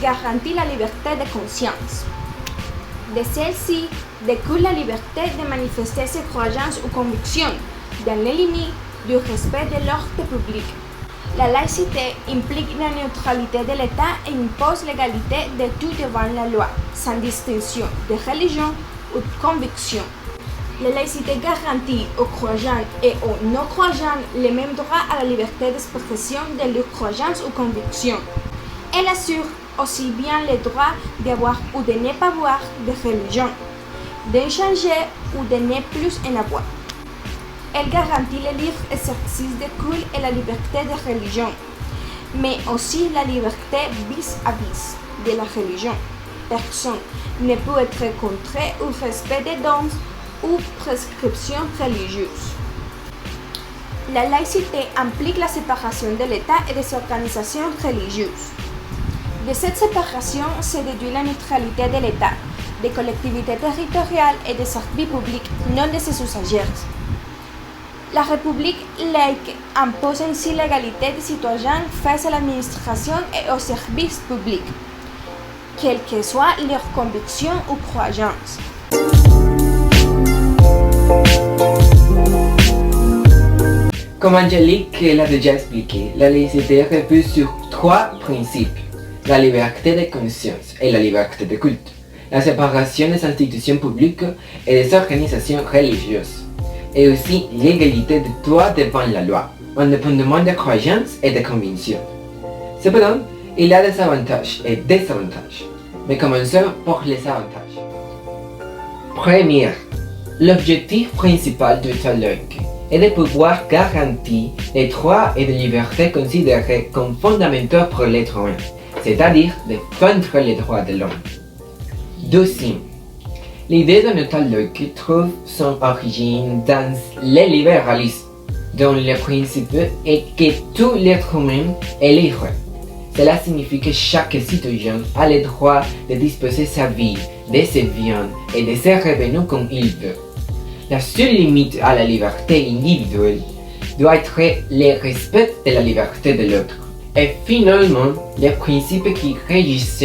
garantit la liberté de conscience. De celle-ci découle la liberté de manifester ses croyances ou convictions dans les limites du respect de l'ordre public. La laïcité implique la neutralité de l'État et impose l'égalité de tout devant la loi, sans distinction de religion ou de conviction. La laïcité garantit aux croyants et aux non-croyants les mêmes droits à la liberté d'expression de leurs croyances ou convictions. Elle assure aussi bien le droit d'avoir ou de ne pas avoir de religion, d'échanger ou de ne plus en avoir. Elle garantit le libre exercice de culte et la liberté de religion, mais aussi la liberté vis-à-vis de la religion. Personne ne peut être contraint au respect des dons ou prescriptions religieuses. La laïcité implique la séparation de l'État et des organisations religieuses. De cette séparation se déduit la neutralité de l'État, des collectivités territoriales et des services publics, non de ses usagers. La République laïque impose ainsi l'égalité des citoyens face à l'administration et aux services publics, quelles que soient leurs convictions ou croyances. Comme Angélique l'a déjà expliqué, la laïcité repose sur trois principes: la liberté de conscience et la liberté de culte, la séparation des institutions publiques et des organisations religieuses, et aussi l'égalité de droits devant la loi, indépendamment des croyances et des convictions. Cependant, il y a des avantages et des désavantages. Mais commençons par les avantages. Premier, l'objectif principal du État laïque est de pouvoir garantir les droits et les libertés considérés comme fondamentaux pour l'être humain, c'est-à-dire défendre les droits de l'homme. Deuxième, l'idée d'un État laïque trouve son origine dans le libéralisme, dont le principe est que tout l'être humain est libre. Cela signifie que chaque citoyen a le droit de disposer sa vie, de ses biens et de ses revenus comme il veut. La seule limite à la liberté individuelle doit être le respect de la liberté de l'autre. Et finalement, les principes qui régissent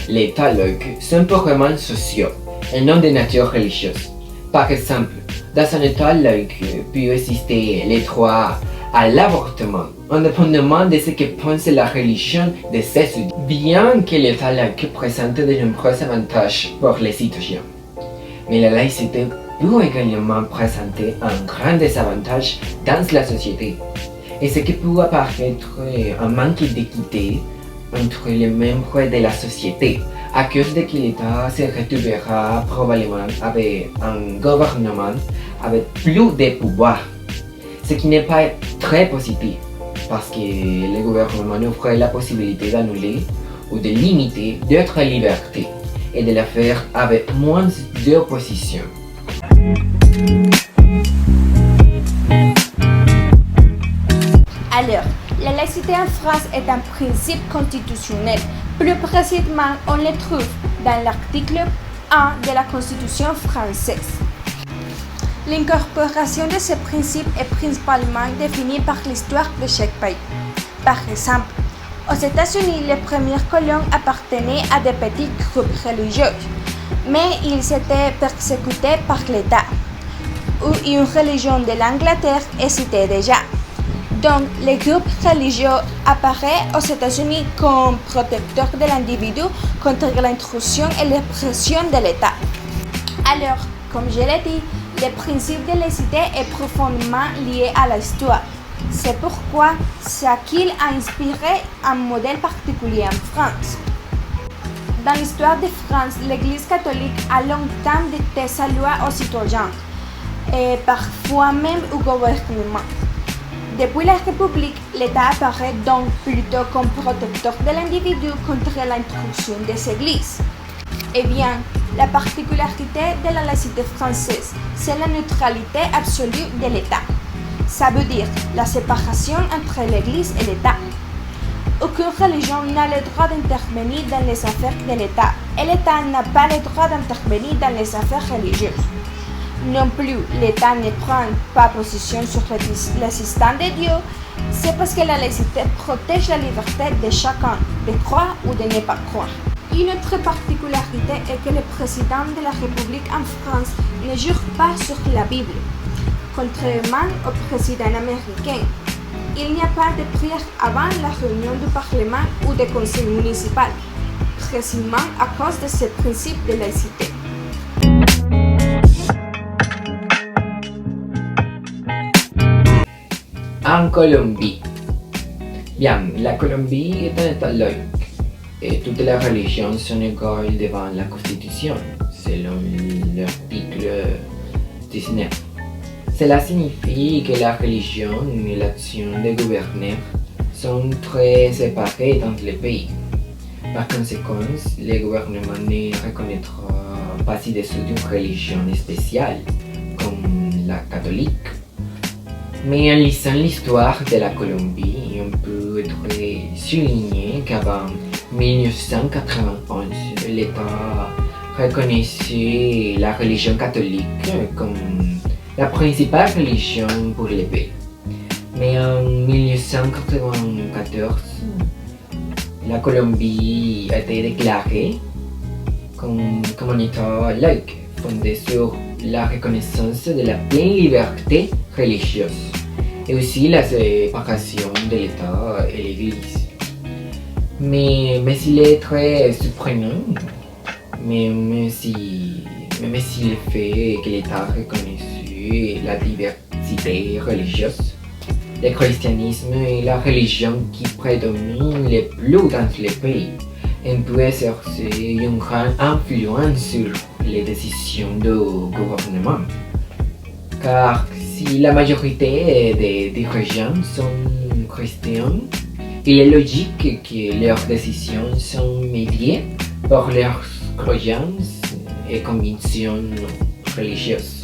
l'État laïque sont purement sociaux et non de nature religieuse. Par exemple, dans un État laïque peut exister le droit à l'avortement, indépendamment de ce que pense la religion de ses sujets, bien que l'État laïque présente de nombreux avantages pour les citoyens. Mais la laïcité peut également présenter un grand désavantage dans la société, et ce qui peut apparaître un manque d'équité entre les membres de la société, à cause de que l'État se retrouvera probablement avec un gouvernement avec plus de pouvoir, ce qui n'est pas très positif, parce que le gouvernement offre la possibilité d'annuler ou de limiter d'autres libertés et de le faire avec moins d'opposition. Alors, la laïcité en France est un principe constitutionnel. Plus précisément, on le trouve dans l'article 1 de la Constitution française. L'incorporation de ce principe est principalement définie par l'histoire de chaque pays. Par exemple, aux États-Unis, les premières colons appartenaient à des petits groupes religieux, mais ils étaient persécutés par l'État, où une religion de l'Angleterre existait déjà. Donc, le groupe religieux apparaît aux États-Unis comme protecteur de l'individu contre l'intrusion et l'oppression de l'État. Alors, comme je l'ai dit, le principe de laïcité est profondément lié à l'histoire. C'est pourquoi ce qu'il a inspiré un modèle particulier en France. Dans l'histoire de France, l'Église catholique a longtemps dicté sa loi aux citoyens, et parfois même au gouvernement. Depuis la République, l'État apparaît donc plutôt comme protecteur de l'individu contre l'intrusion des églises. Eh bien, la particularité de la laïcité française, c'est la neutralité absolue de l'État. Ça veut dire la séparation entre l'Église et l'État. Aucune religion n'a le droit d'intervenir dans les affaires de l'État, et l'État n'a pas le droit d'intervenir dans les affaires religieuses. Non plus, l'État ne prend pas position sur l'existence de Dieu C'est parce que la laïcité protège la liberté de chacun de croire ou de ne pas croire. Une autre particularité est que le président de la République en France ne jure pas sur la Bible, contrairement au président américain. Il n'y a pas de prière avant la réunion du Parlement ou du Conseil municipal, précisément à cause de ce principe de laïcité. En Colombie. Bien, la Colombie est un État laïque et toutes les religions sont égales devant la Constitution, selon l'article 19. Cela signifie que la religion et l'action des gouverneurs sont très séparées dans le pays. Par conséquent, le gouvernement ne reconnaîtra pas ci-dessous d'une religion spéciale, comme la catholique. Mais en lisant l'histoire de la Colombie, on peut être souligné qu'avant 1991, l'État reconnaissait la religion catholique comme la principale religion pour le pays. Mais en 1994, la Colombie a été déclarée comme un État laïque, fondé sur la reconnaissance de la pleine liberté religieuse et aussi la séparation de l'État et l'Église. Mais il est très surprenant, même si le fait que l'État reconnaisse la diversité religieuse, le christianisme est la religion qui prédomine le plus dans le pays et peut exercer une grande influence sur les décisions du gouvernement. Car si la majorité des dirigeants sont chrétiens, il est logique que leurs décisions sont médiées par leurs croyances et convictions religieuses.